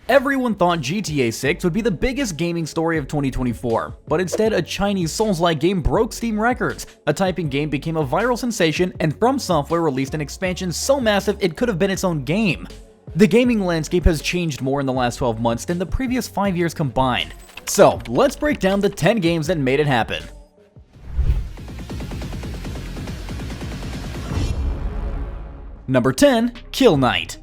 Everyone thought GTA 6 would be the biggest gaming story of 2024, but instead a Chinese Souls-like game broke Steam records, a typing game became a viral sensation, and From Software released an expansion so massive it could have been its own game. The gaming landscape has changed more in the last 12 months than the previous 5 years combined. So, let's break down the 10 games that made it happen. Number 10. Kill Knight.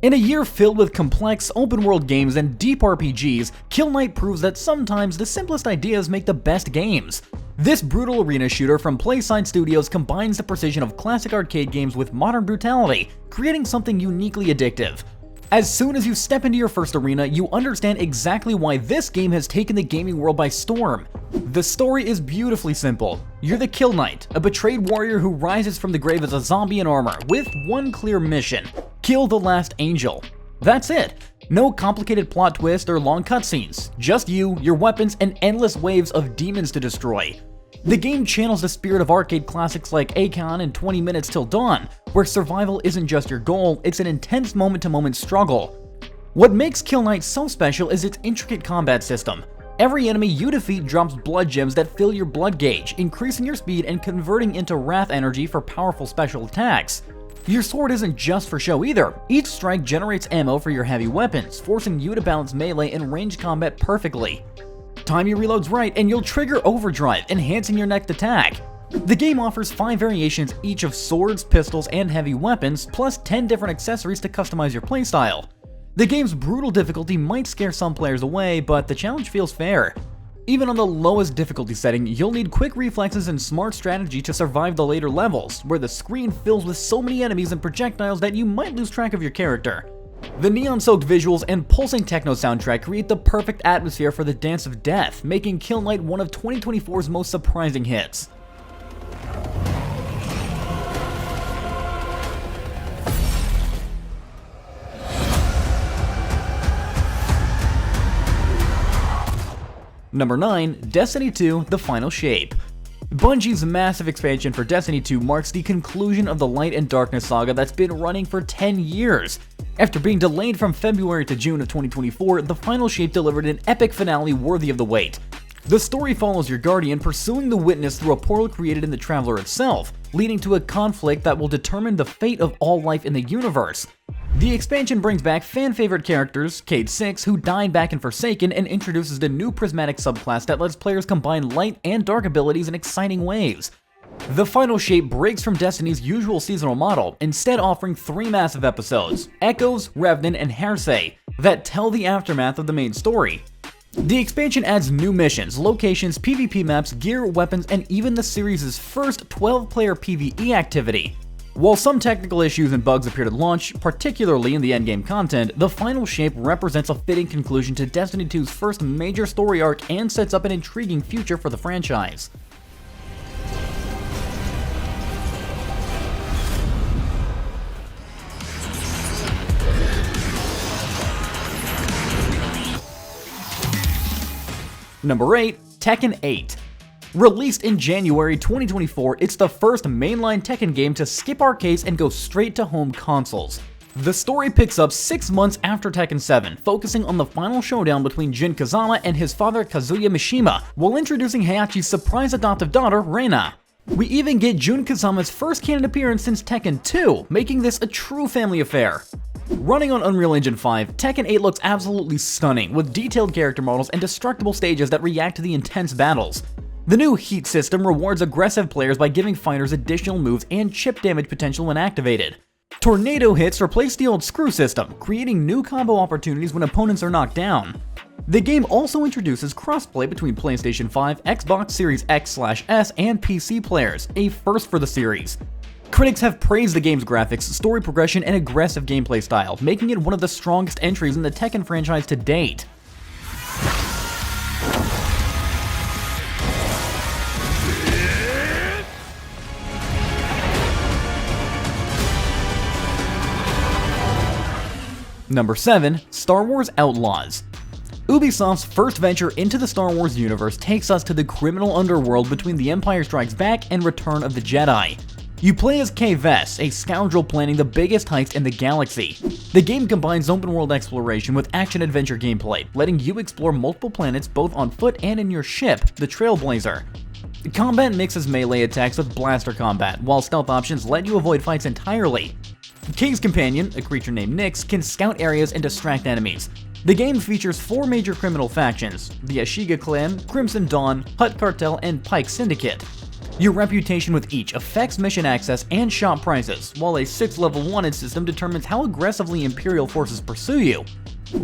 In a year filled with complex, open-world games and deep RPGs, Kill Knight proves that sometimes the simplest ideas make the best games. This brutal arena shooter from Playside Studios combines the precision of classic arcade games with modern brutality, creating something uniquely addictive. As soon as you step into your first arena, you understand exactly why this game has taken the gaming world by storm. The story is beautifully simple. You're the Kill Knight, a betrayed warrior who rises from the grave as a zombie in armor, with one clear mission: kill the last angel. That's it. No complicated plot twist or long cutscenes, just you, your weapons, and endless waves of demons to destroy. The game channels the spirit of arcade classics like Akon and 20 Minutes Till Dawn, where survival isn't just your goal, it's an intense moment-to-moment struggle. What makes Kill Knight so special is its intricate combat system. Every enemy you defeat drops blood gems that fill your blood gauge, increasing your speed and converting into wrath energy for powerful special attacks. Your sword isn't just for show either. Each strike generates ammo for your heavy weapons, forcing you to balance melee and ranged combat perfectly. Time your reloads right and you'll trigger overdrive, enhancing your next attack. The game offers 5 variations each of swords, pistols, and heavy weapons, plus 10 different accessories to customize your playstyle. The game's brutal difficulty might scare some players away, but the challenge feels fair. Even on the lowest difficulty setting, you'll need quick reflexes and smart strategy to survive the later levels, where the screen fills with so many enemies and projectiles that you might lose track of your character. The neon-soaked visuals and pulsing techno soundtrack create the perfect atmosphere for the Dance of Death, making Kill Knight one of 2024's most surprising hits. Number 9. Destiny 2: The Final Shape. Bungie's massive expansion for Destiny 2 marks the conclusion of the Light and Darkness saga that's been running for 10 years. After being delayed from February to June of 2024, The Final Shape delivered an epic finale worthy of the wait. The story follows your Guardian pursuing the Witness through a portal created in the Traveler itself, leading to a conflict that will determine the fate of all life in the universe. The expansion brings back fan-favorite characters, Cayde 6, who died back in Forsaken, and introduces the new prismatic subclass that lets players combine light and dark abilities in exciting ways. The Final Shape breaks from Destiny's usual seasonal model, instead offering 3 massive episodes, Echoes, Revenant, and Heresy, that tell the aftermath of the main story. The expansion adds new missions, locations, PvP maps, gear, weapons, and even the series' first 12-player PvE activity. While some technical issues and bugs appeared at launch, particularly in the endgame content, The Final Shape represents a fitting conclusion to Destiny 2's first major story arc and sets up an intriguing future for the franchise. Number 8. Tekken 8. Released in January 2024, it's the first mainline Tekken game to skip arcades and go straight to home consoles. The story picks up 6 months after Tekken 7, focusing on the final showdown between Jin Kazama and his father Kazuya Mishima, while introducing Heihachi's surprise adoptive daughter, Reina. We even get Jun Kazama's first canon appearance since Tekken 2, making this a true family affair. Running on Unreal Engine 5, Tekken 8 looks absolutely stunning, with detailed character models and destructible stages that react to the intense battles. The new Heat system rewards aggressive players by giving fighters additional moves and chip damage potential when activated. Tornado hits replace the old screw system, creating new combo opportunities when opponents are knocked down. The game also introduces crossplay between PlayStation 5, Xbox Series X/S, and PC players, a first for the series. Critics have praised the game's graphics, story progression, and aggressive gameplay style, making it one of the strongest entries in the Tekken franchise to date. Number 7. Star Wars Outlaws. Ubisoft's first venture into the Star Wars universe takes us to the criminal underworld between The Empire Strikes Back and Return of the Jedi. You play as Vess, a scoundrel planning the biggest heist in the galaxy. The game combines open-world exploration with action-adventure gameplay, letting you explore multiple planets both on foot and in your ship, the Trailblazer. Combat mixes melee attacks with blaster combat, while stealth options let you avoid fights entirely. K's companion, a creature named Nyx, can scout areas and distract enemies. The game features 4 major criminal factions: the Ashiga Clan, Crimson Dawn, Hutt Cartel, and Pike Syndicate. Your reputation with each affects mission access and shop prices, while a 6-level wanted system determines how aggressively Imperial forces pursue you.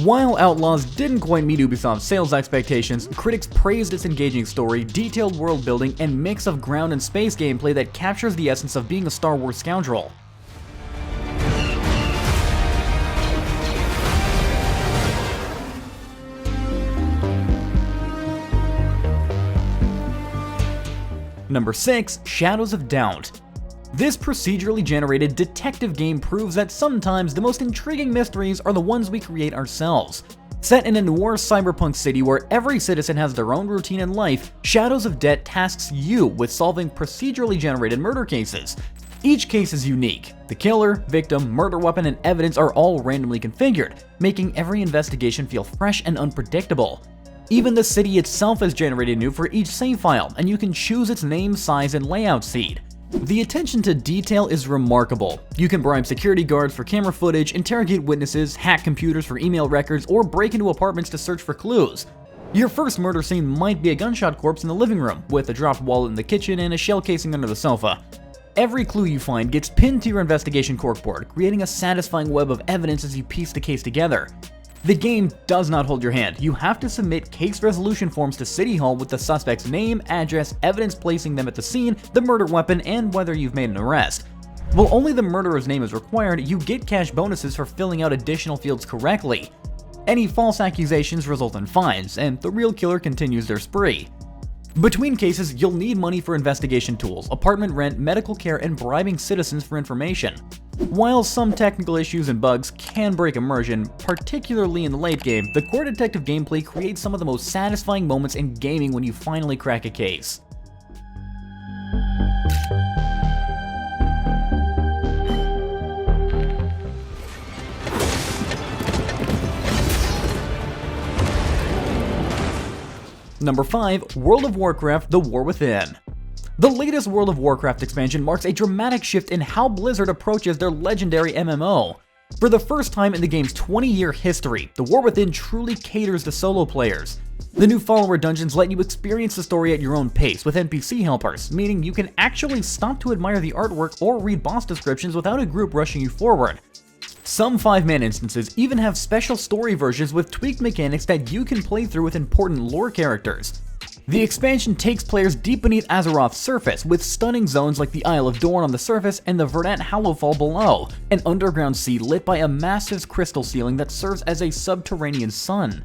While Outlaws didn't quite meet Ubisoft's sales expectations, critics praised its engaging story, detailed world building, and mix of ground and space gameplay that captures the essence of being a Star Wars scoundrel. Number 6. Shadows of Doubt. This procedurally generated detective game proves that sometimes the most intriguing mysteries are the ones we create ourselves. Set in a noir cyberpunk city where every citizen has their own routine in life, Shadows of Doubt tasks you with solving procedurally generated murder cases. Each case is unique. The killer, victim, murder weapon, and evidence are all randomly configured, making every investigation feel fresh and unpredictable. Even the city itself is generated new for each save file, and you can choose its name, size, and layout seed. The attention to detail is remarkable. You can bribe security guards for camera footage, interrogate witnesses, hack computers for email records, or break into apartments to search for clues. Your first murder scene might be a gunshot corpse in the living room, with a dropped wallet in the kitchen and a shell casing under the sofa. Every clue you find gets pinned to your investigation corkboard, creating a satisfying web of evidence as you piece the case together. The game does not hold your hand. You have to submit case resolution forms to City Hall with the suspect's name, address, evidence placing them at the scene, the murder weapon, and whether you've made an arrest. While only the murderer's name is required, you get cash bonuses for filling out additional fields correctly. Any false accusations result in fines, and the real killer continues their spree. Between cases, you'll need money for investigation tools, apartment rent, medical care, and bribing citizens for information. While some technical issues and bugs can break immersion, particularly in the late game, the core detective gameplay creates some of the most satisfying moments in gaming when you finally crack a case. Number 5. World of Warcraft: The War Within. The latest World of Warcraft expansion marks a dramatic shift in how Blizzard approaches their legendary MMO. For the first time in the game's 20-year history, The War Within truly caters to solo players. The new follower dungeons let you experience the story at your own pace with NPC helpers, meaning you can actually stop to admire the artwork or read boss descriptions without a group rushing you forward. Some 5-man instances even have special story versions with tweaked mechanics that you can play through with important lore characters. The expansion takes players deep beneath Azeroth's surface, with stunning zones like the Isle of Dorn on the surface and the Verdant Hallowfall below, an underground sea lit by a massive crystal ceiling that serves as a subterranean sun.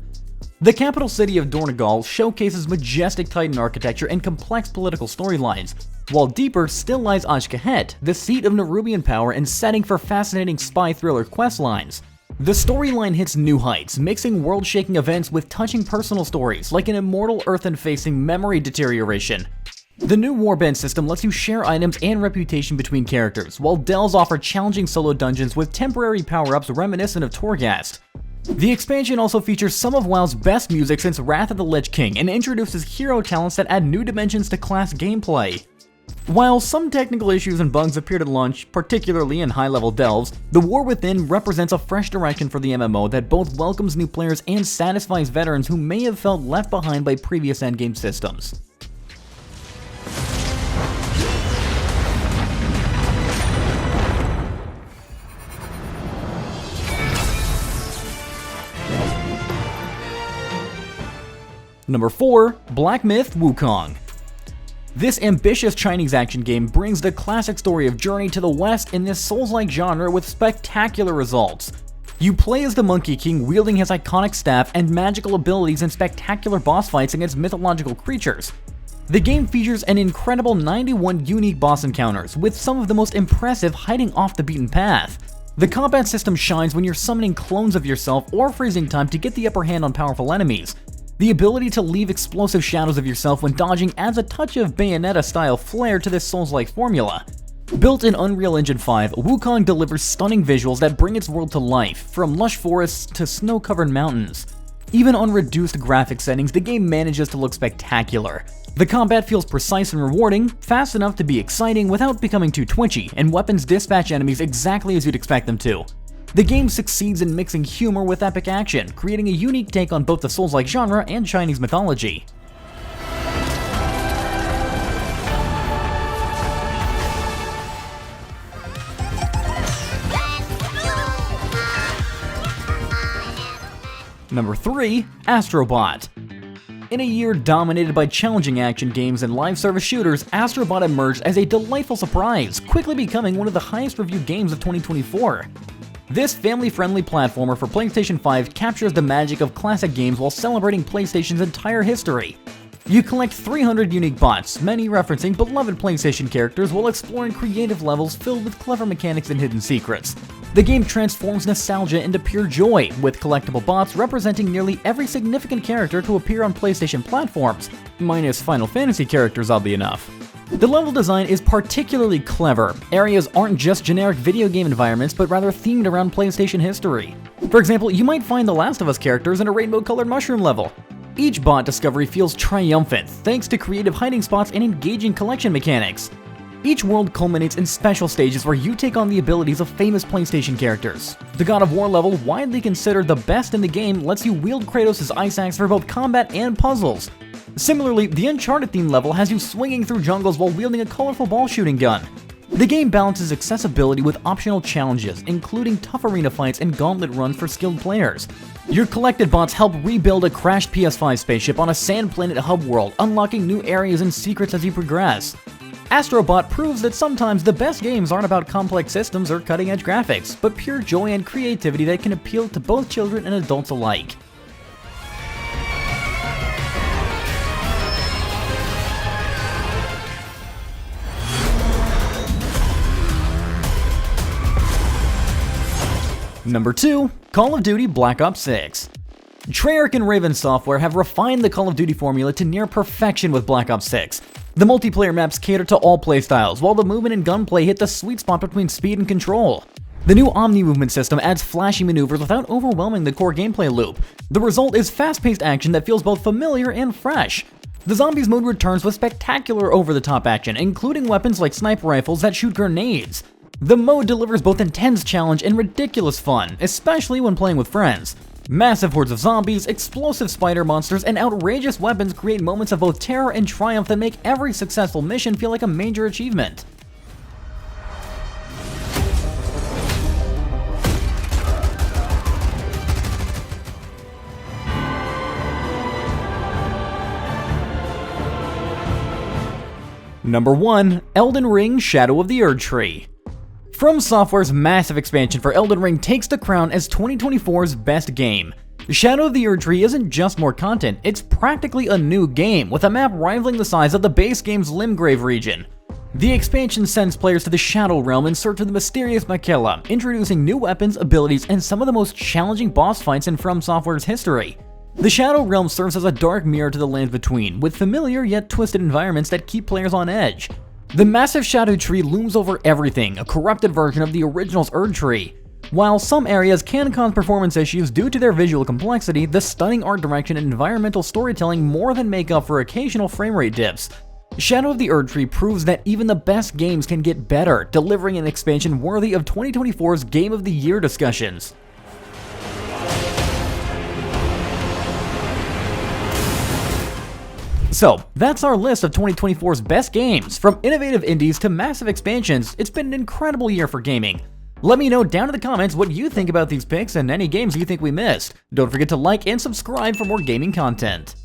The capital city of Dornegal showcases majestic Titan architecture and complex political storylines, while deeper still lies Ashkahet, the seat of Nerubian power and setting for fascinating spy thriller questlines. The storyline hits new heights, mixing world-shaking events with touching personal stories, like an immortal Earthen facing memory deterioration. The new Warband system lets you share items and reputation between characters, while Dells offer challenging solo dungeons with temporary power-ups reminiscent of Torghast. The expansion also features some of WoW's best music since Wrath of the Lich King and introduces hero talents that add new dimensions to class gameplay. While some technical issues and bugs appeared at launch, particularly in high-level delves, The War Within represents a fresh direction for the MMO that both welcomes new players and satisfies veterans who may have felt left behind by previous endgame systems. Number 4. Black Myth: Wukong. This ambitious Chinese action game brings the classic story of Journey to the West in this Souls-like genre with spectacular results. You play as the Monkey King wielding his iconic staff and magical abilities in spectacular boss fights against mythological creatures. The game features an incredible 91 unique boss encounters, with some of the most impressive hiding off the beaten path. The combat system shines when you're summoning clones of yourself or freezing time to get the upper hand on powerful enemies. The ability to leave explosive shadows of yourself when dodging adds a touch of Bayonetta-style flair to this Souls-like formula. Built in Unreal Engine 5, Wukong delivers stunning visuals that bring its world to life, from lush forests to snow-covered mountains. Even on reduced graphic settings, the game manages to look spectacular. The combat feels precise and rewarding, fast enough to be exciting without becoming too twitchy, and weapons dispatch enemies exactly as you'd expect them to. The game succeeds in mixing humor with epic action, creating a unique take on both the Souls-like genre and Chinese mythology. Number 3. Astrobot. In a year dominated by challenging action games and live service shooters, Astrobot emerged as a delightful surprise, quickly becoming one of the highest reviewed games of 2024. This family-friendly platformer for PlayStation 5 captures the magic of classic games while celebrating PlayStation's entire history. You collect 300 unique bots, many referencing beloved PlayStation characters while exploring creative levels filled with clever mechanics and hidden secrets. The game transforms nostalgia into pure joy, with collectible bots representing nearly every significant character to appear on PlayStation platforms, minus Final Fantasy characters oddly enough. The level design is particularly clever. Areas aren't just generic video game environments, but rather themed around PlayStation history. For example, you might find The Last of Us characters in a rainbow-colored mushroom level. Each bot discovery feels triumphant, thanks to creative hiding spots and engaging collection mechanics. Each world culminates in special stages where you take on the abilities of famous PlayStation characters. The God of War level, widely considered the best in the game, lets you wield Kratos' ice axe for both combat and puzzles. Similarly, the Uncharted themed level has you swinging through jungles while wielding a colorful ball shooting gun. The game balances accessibility with optional challenges, including tough arena fights and gauntlet runs for skilled players. Your collected bots help rebuild a crashed PS5 spaceship on a sand planet hub world, unlocking new areas and secrets as you progress. Astrobot proves that sometimes the best games aren't about complex systems or cutting-edge graphics, but pure joy and creativity that can appeal to both children and adults alike. Number 2. Call of Duty Black Ops 6. Treyarch and Raven Software have refined the Call of Duty formula to near perfection with Black Ops 6. The multiplayer maps cater to all playstyles, while the movement and gunplay hit the sweet spot between speed and control. The new Omni movement system adds flashy maneuvers without overwhelming the core gameplay loop. The result is fast-paced action that feels both familiar and fresh. The Zombies mode returns with spectacular over-the-top action, including weapons like sniper rifles that shoot grenades. The mode delivers both intense challenge and ridiculous fun, especially when playing with friends. Massive hordes of zombies, explosive spider monsters, and outrageous weapons create moments of both terror and triumph that make every successful mission feel like a major achievement. Number 1. Elden Ring: Shadow of the Erdtree. From Software's massive expansion for Elden Ring takes the crown as 2024's best game. Shadow of the Erdtree isn't just more content, it's practically a new game, with a map rivaling the size of the base game's Limgrave region. The expansion sends players to the Shadow Realm in search of the mysterious Makela, introducing new weapons, abilities, and some of the most challenging boss fights in From Software's history. The Shadow Realm serves as a dark mirror to the lands between, with familiar yet twisted environments that keep players on edge. The massive Shadow Tree looms over everything, a corrupted version of the original's Erdtree. While some areas can cause performance issues due to their visual complexity, the stunning art direction and environmental storytelling more than make up for occasional framerate dips. Shadow of the Erdtree proves that even the best games can get better, delivering an expansion worthy of 2024's Game of the Year discussions. So, that's our list of 2024's best games. From innovative indies to massive expansions, it's been an incredible year for gaming. Let me know down in the comments what you think about these picks and any games you think we missed. Don't forget to like and subscribe for more gaming content.